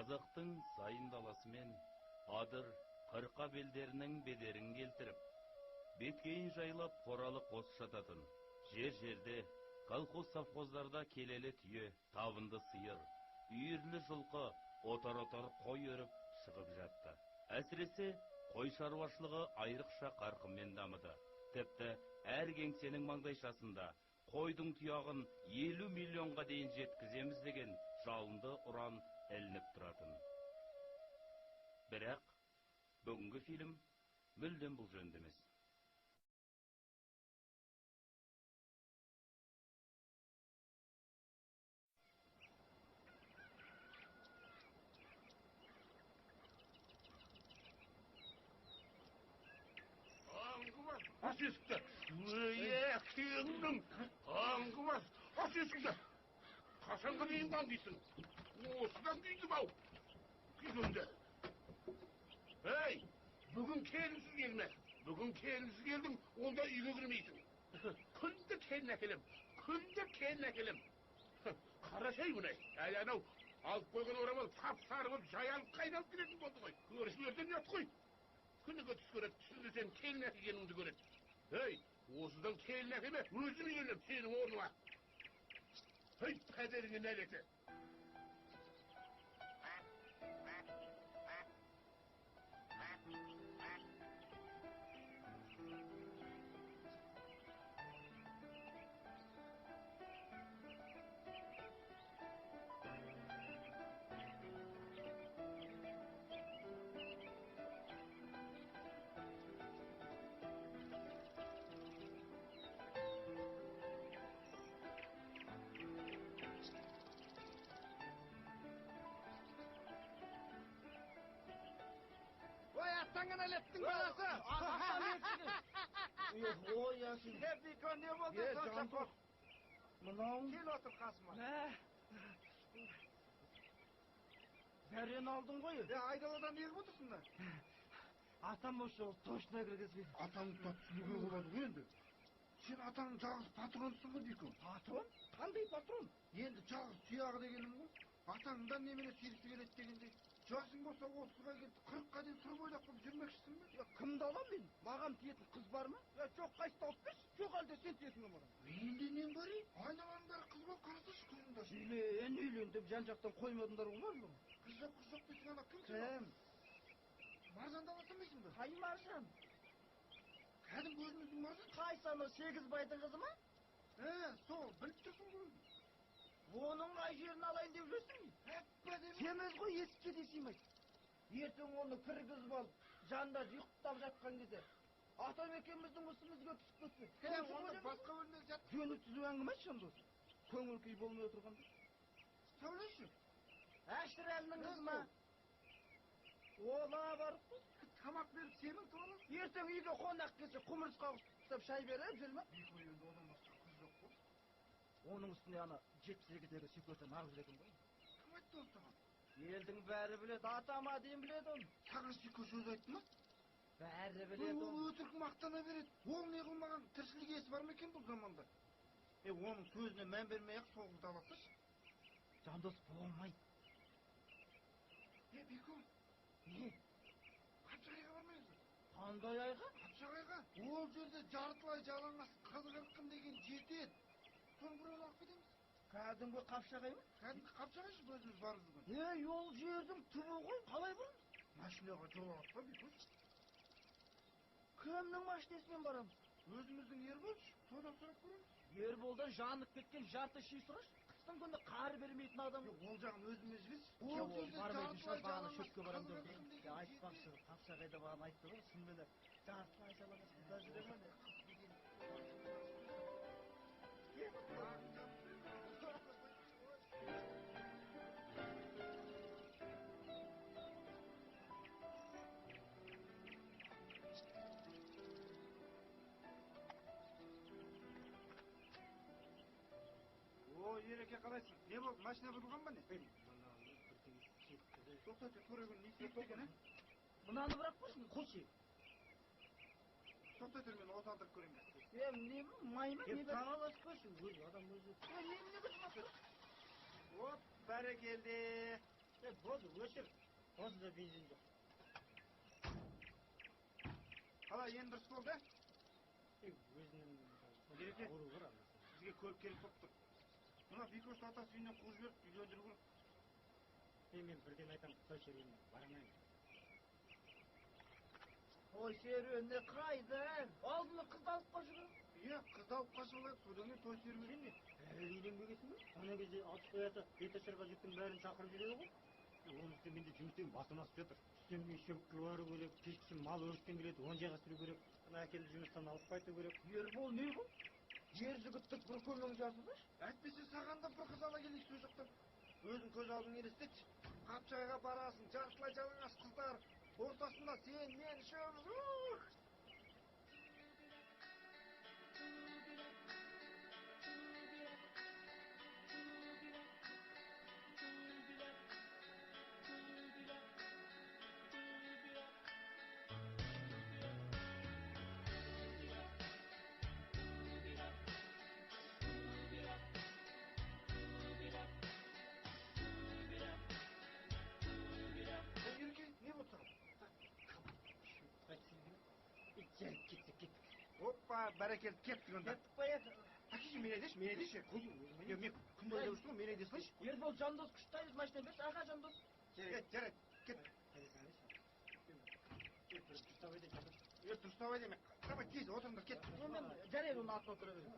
Қазақтың сайын даласымен адыр қырқа белдерінің бедерін келтіріп, беткейін жайлап қоралы қос жататын, жер-жерде, колхоз-совхоздарда келелі түйе, табынды сиыр, үйірлі жылқы, отар-отар қой өріп шығып жатты. Әсіресе қой шаруашылығы айрықша қарқынмен дамыды. Тіпті әр кеңсенің маңдайшасында қойдың тұяғын 50 миллионға дейін жеткіземіз деген жалынды ұран ілініп тұратын. Бірақ бүгінгі фильм мүлдем бұл жөнді емес. Аңғыбас, аш есікті! Кеңнің! Аңғыбас, аш есікті! Қашанға дейін дейсің? Осыдан дейдім-ау! Күйгенде! Ей, бүгін келінсіз келме! Бүгін келінсіз келдің, онда үйге кірмейсің. Күнді келін әкелем, күнді келін әкелем. Қарашай мұнай, анау алып қойған орамал сап-сары болып жайалып қайналып келетін болды ғой. Көршілерден ұят қой. Күніге түс көреді, түсінде сен келін әкелгеніңді көреді. Ей, осыдан келін әкеме, өзім үйленем сенің орныңа. Ей, пәдеріңе нәлеті. Аттаңын әлеттің баласы! Ой, яшын. Бекон, не болды? Жантос. Мынау? Кел отыр қасыма. Бәрен алдың ғой? Айдаладан неғіп отырсың да? Атам осы точно кіргізбейді. Атаңды да түсінуге болады ғой енді. Сен атаң жалғыз патронсың ғой, Бекон. Патрон? Қандай патрон? Енді жалғыз тұяғы дегенім ғой. Атаңдан немене сүйрісі келеді дегенде. Жасың болса 30-ға келді, 40-қа дейін сыр бойлап болып жүрмекшісің бе? Кімді алам мен? Маған тиетін қыз бар ма? Жоқ, қайсы тауып берші. Жоқ, әлде сен тиетін маған. Менде нем бар ей? Айналаның бәрі қыз болып қарасашы көзіңді ашып. Үйлендім, жан-жақтан қоймадыңдар ғой бар. Қыз жоқ дейсің, ана кім сен? Маржанды аласың дейсің бе? Қай Маржан? Кәдімгі өзіміздің Маржан? Қайсы анау Сегізбайдың қызы ма? Сол, біліп тұрсың ғой. Оның қай жерін алайын деп жүрсің? Теміз ғой, есікке де сыймайды. Ертең оны кіргізіп алып, жанында ұйықтап жатқан кезде атам екеуміздің үстімізге түсіп кетсе. Онда басқа бөлмеде жат. Жөні түзу әңгіме айтшы дос. Көңіл күй болмай отырғанда. Сөйлеші. Әшірәлінің қызы ма? Ола бар ғой. Тамақ беріп сенің туаласың. Ертең үйге қонақ келсе, құмырсқа ұстап шай беріп жүрме? Бекой, енді одан басқа қыз жоқ қой. Оның үстіне ана 72-дегі секретарь арыз екен ғой. Кім айтты оны саған? Елдің бәрі біледі, атама дейін біледі оны. Саған секретарь сөз айтты ма? Бәрі біледі оны. Ол өтірік мақтана береді. Ол не қылмаған тіршілік иесі бар ма екен бұл заманда? Оның сөзіне мән бермей-ақ сол қызды аласышы. Жандос болмайды. Бекон. Не? Қапшағайға бармайсың? Қандай айға? Қапшағайға. Ол жерде жартылай жалаңаш қыз-қырқын деген жетеді. Соны біреуін алып кетеміз. Кәдімгі Қапшағай ма? Кәдімгі Қапшағайшы өзіміз барып жүрген. Ол жердің түбі ғой, қалай барамыз? Машинаға жол алып па, Бекон? Кімнің машинасымен барамыз? Өзіміздің Ерболшы, содан сұрап көреміз. Ерболдан жанып кеткен жарты ши сұрашы. Қыстың күні қар бермейтін адам. Ол жағын өзіме жіберші. Ол бармайтын шығар, бағана шөпке барам деп. Айтпақшы, Қапшағайда бағана айтты ғой, шынымен жартылай жалаңаш қыздар жүре ме? Ереке қалайсың? Не болды? Машина бұзылған ба не? Тоқтат, көреген не себеп екен, Мынаны бірақ қойсын, қойшы. Тоқтат, мен отандырып көремін. Не май ма? Тағалас қойсын, адам өзі. Немене көзім Оп, бәрекелді. Болды, өшір. Осында бензин жоқ. Қалай енді дұрыс болды? Өзінің Береке. ауруы бар анда. Бізге көлік келіп тұрып тұр. Мына Бекошты атасы үйінен қуып жіберіп, үйге өндіру керек. Мен бірден айтам, Құдай шеруіне бармаймын. Той шеруіне қайдан? Алдына қызды алып қашу керек. Иә, қызды алып қашып алайық, содан кейін той шеруіне. Сен не? Әлі үйленбегесің бе? Ана кезде алып қояды, беташарға жұрттың бәрін шақырып жүреді ғой. Оның үстіне менде жұмыстен басым асып жатыр. Түстен мен шөп қылуару керек, кешкісін мал өрістен келеді, он жайғастыру керек. Ана әкелді жұмыстан алып қайту керек. Ербол не бұл? Ер жігіттік бір көмең жасыдыш? Әйтпесе саған да бір қыз ала келейік сол жақтан. Өзің көз алдың елестетші. Қапшайға барасың, жартылай жалаңаш қыздар. Ортасында сен, мен, үшеуміз. Ереке, не болды саған? Жарып кетсе кеттік. Оппа, бәрекелді, кеттік онда. Кеттік қояды. Әкеші, мен айдайшы. Қой, Мен күн бойы жүрсің ғой, мен айдайсың. Ербол жандос күштайыз машина берші, аға жандос. Жарайды, кет. Дұрыстап айдайын. Давай, тез, отырыңдар, кет. Мен жарайды, оны артына отыра беремін.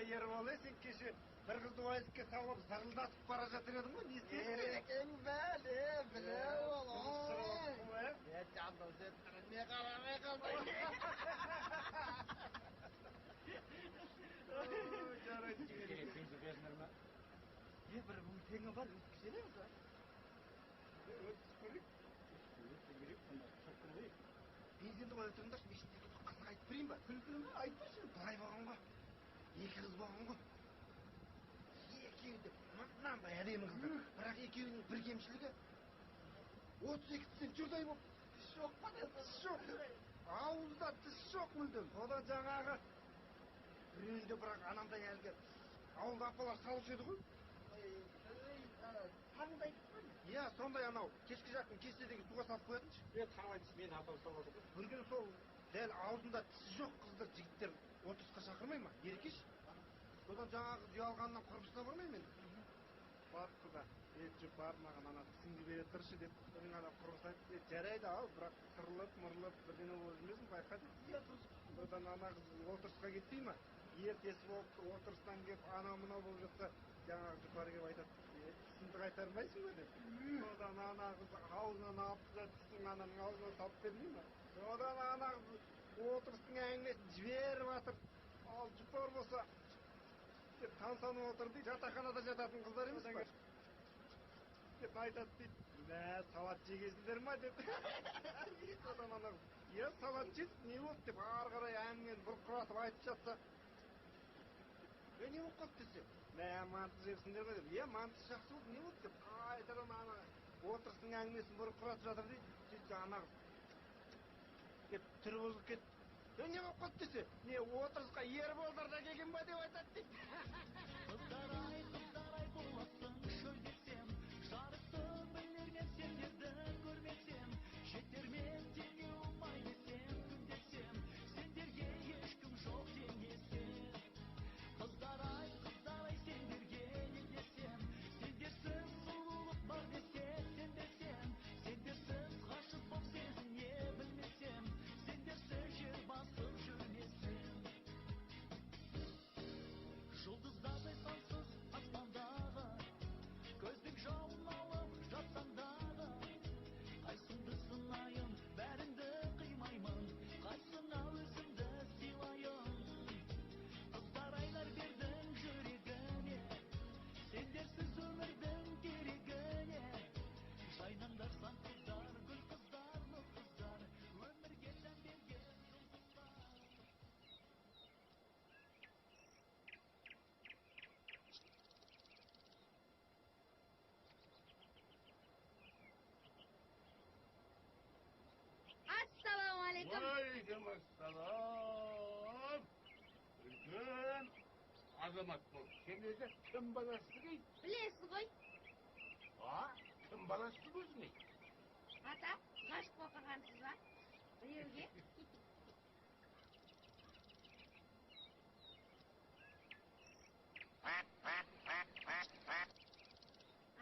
Ербол, сен кеше бір қызды уайызыққа салып зырылдатып бара жатыр едің ғой, не істедің? Ерекең бәле, біле ол. Жандос не қарамай қалмай. Жарайды. Керек бензин беріңдер ма? Бір теңі бар, өткізелеміз ба? Өткіз көрейік. Бензинді қоя тұрыңдаршы, мешіттегі қызға айтып берейін ба? Күлкілі ме? Айтып берші. Былай болған ғой. Екі қыз болған ғой. Екеуі де мынандай әдемі қыздар. Бірақ екеуінің бір кемшілігі 32-тен жұрдай болып. Тіс жоқ па деді? Тіс жоқ. Ауызда тіс жоқ мүлдем. Одан жаңағы біреуінде бірақ анандай әлгі ауылда апалар салушы еді ғой. Таңдай тұр. Иә, сондай анау кешкі жақтың кестедегі суға салып қоятыншы. Танымайдыш, мен атам салып отыр. Bir gün сол дәл аузында тісі жоқ қыздар жігіттер отызға шақырмай ма? Еркеш. Содан жаңағы ұялғаннан құрбысына бармай мен. Барыпты да, жүр бармаған ана тісіңді бере тұршы деп. Содан ана құрбысы айтты, жарайды ал, бірақ сырылып, мырлып бірдеңе болып жүрмесін, байқа деп. Содан ана қыз отырысқа кетпей ма? Ертесі болып отырыстан келіп анау мынау болып жатса, жаңағы жұпар келіп айтады, тісіңді қайтармайсың ба деп. Содан ана қыз аузынан алып да тісін ананың аузына салып бермей ма? Содан ана қыз отырыстың әңгімесін жіберіп жатыр. Ал жұпар болса тамсанып отыр дейді, жатақханада жататын қыздар емес па? Деп айтады дейді, мә, салат жегесіңдер ма деп. Содан ана қыз, иә, салат жедік, не болды деп ары қарай әңгімені бұрқыратып айтып жатса, не болып қалды десе, мә, манты жепсіңдер ғой деп, иә, мантысы жақсы болды, не болды деп қайтадан ана отырыстың әңгімесін бұрқыратып жатыр дейді. Сөйтсе ана қыз деп түрі бұзылып кетті. Не болып қалды десе, не отырысқа ерболдар да келген ба деп айтады дейді. Қыздар-ай, боласың шөлдесем, жарықты білермен сендерді көрмесем, жетер ме алейкум ассалам. Үлкен азамат бол. Сен өзі кім баласы дейді? Білесіз ғой, Кім баласы өзіңе? ата, ғашық болып қалғансыз ба? Біреуге.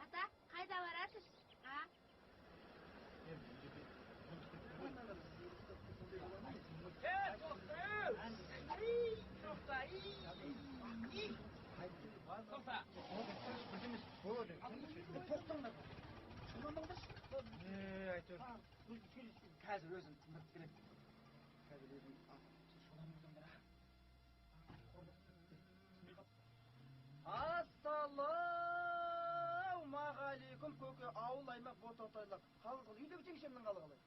Ата, қайда барасыз? Қазір өзім тыңдап келемін. Қазір өзім ассалаумағалейкум көке, ауыл аймақ ботатайлар. Қалғыл үйдегі жеңшемнің қалы қалай?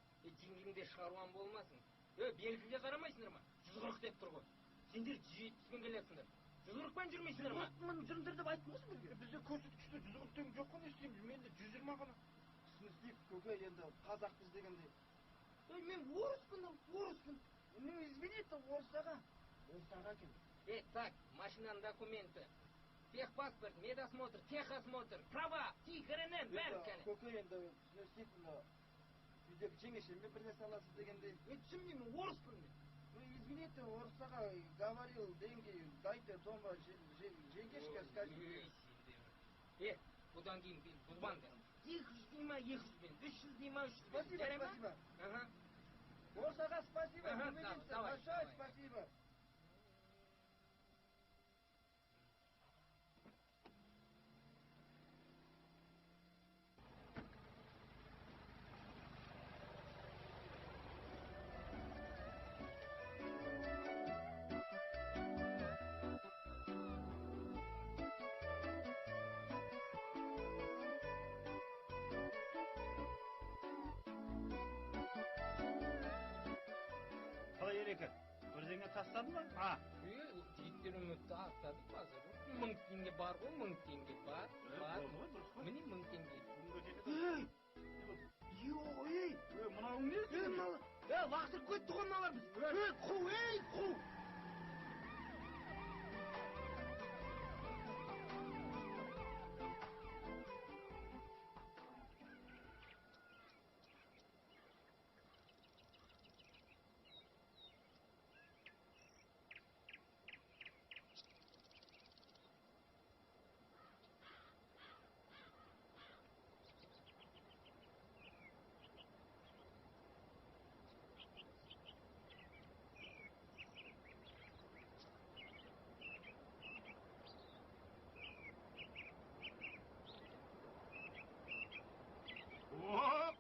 Жеңгеңде шаруан болмасын. Белгіге қарамайсыңдар ма? 140 деп тұр ғой. Сендер 170-пен келесіңдер. 140-пен жүрмейсіңдер ма? 140 жүріңдер деп айттың ғой сендерге. Бізде көрсеткіште 140 теңге жоқ қой, не істейміз? Менде 120 ғана. Түсіністейік көке, енді қазақпыз дегенде. Мен орыспын. Ну, извините, орысаға. Орысаға екен. Так, машинаның документі. Техпаспорт, медосмотр, техосмотр, права, ТИКРНН, бәрі кәне. Көке, енді түсіністейік, үйдегі жеңешеммен бірлесе аласыз дегенде. Түсінбеймін, орыспын мен. Ну, извините, орысаға говорил деньги, дайте дома жеңгешке скажите. Бұдан кейін бұзбаңдар. 200 дейма 200 бен, 300 дейма 300 бен. Спасибо. Орысаға спасибо. Большое спасибо. Қалай ереке? Бірдеңе тастады ма? Титтер үмітті ақтадық базар. 1000 теңге бар ғой, 1000 теңге бар. Міне 1000 теңге. Мынауың не? Лақтырып кетті ғой мыналар біз. Қу.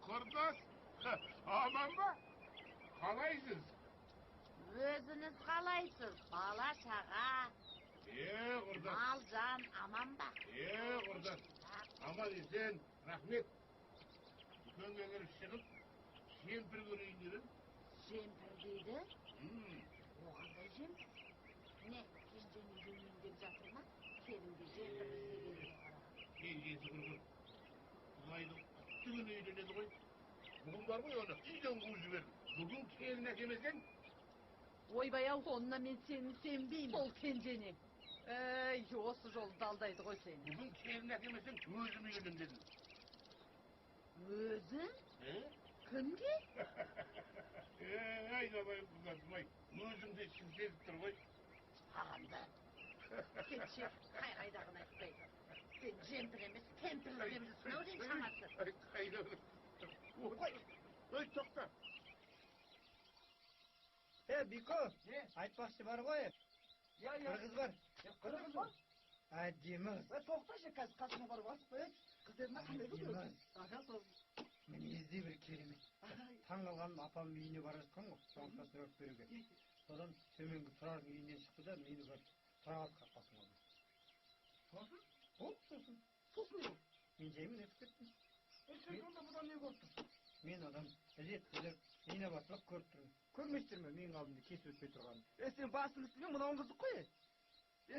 Құрдас, аман ба? Қалайсыз? Өзіңіз қалайсыз? Бала шаға, Құрдас. мал жан аман ба? Құрдас. Аман есен, рахмет. Үлкен кеңер шығып, жемпір көрейін дедім. Жемпір дейді? Оғандай жемпір? Не, кенжен үйленейін деп жатыр ма? Келінге жемпір іздегеніне қараған. Кенжесі құрғыр. Құлайдың түгін үйленеді ғой. Бүгін бар ғой оны, үйден қуып жіберді. Бүгін келін әкемесен, Ойбай-ау, онына мен сені сенбеймін, сол кенжене. Осы жол далдайды ғой сені. бүгін келін әкемесен өзім үйленем дедім. Өзің? Кімге? Айналайын құласым-ай, өзің де ішін сезіп тұр ғой. Ағамда. Кетші, қайдағын айтпайды. Сен жемпір емес, кемпірлі деп жүрсің, ау деймін шамасы. Қайда? Ой, тоқта. Бико, айтпақшы бар ғой. Қырғыз бар. Қырғыз бар? Әдемі. Тоқташы, қазір қасыма барып асып қояйын. Қыздарына қандай қыз өзі? Мінезді бір керемет. Таң қалғаным апамның үйіне бара жатқан ғой, шампасын өріп беруге. Содан төменгі тұрардың үйінен шықты да мені бір тұрағат қақпасын алды. Сосын не? Мен жаймен өтіп кеттім. Сен сонда бұдан не көрдің? Мен адам ізет үйіне басылып көріп тұрмын. Көрмейсіздер ме менің алдымда кесіп өтпей тұрғанын? Сен басың үстімен мынауың қызық қой.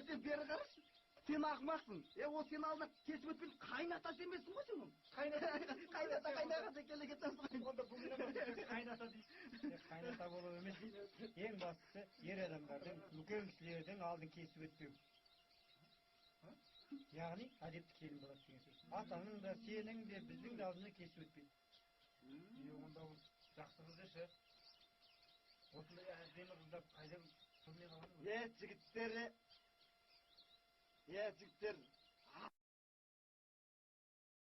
Сен бері қарашы. Сен ақымақсың. Ол сен алдына кесіп өтпей қайнатасы емессің ғой сен оны. Қайната келеге тасығайын. Онда бүгін қайната дейсің. Қайната болып емес. бастысы ер адамдардың, үлкен кісілердің алдын кесіп өтпеу. Яғни әдепті келін болады деген сөз. Атаның да, сенің де, біздің де алдына кесіп өтпейді. Онда ол жақсы қыз деші. Осындай әдемі қыздар қайдан көрмей қалған ғой. Жігіттер,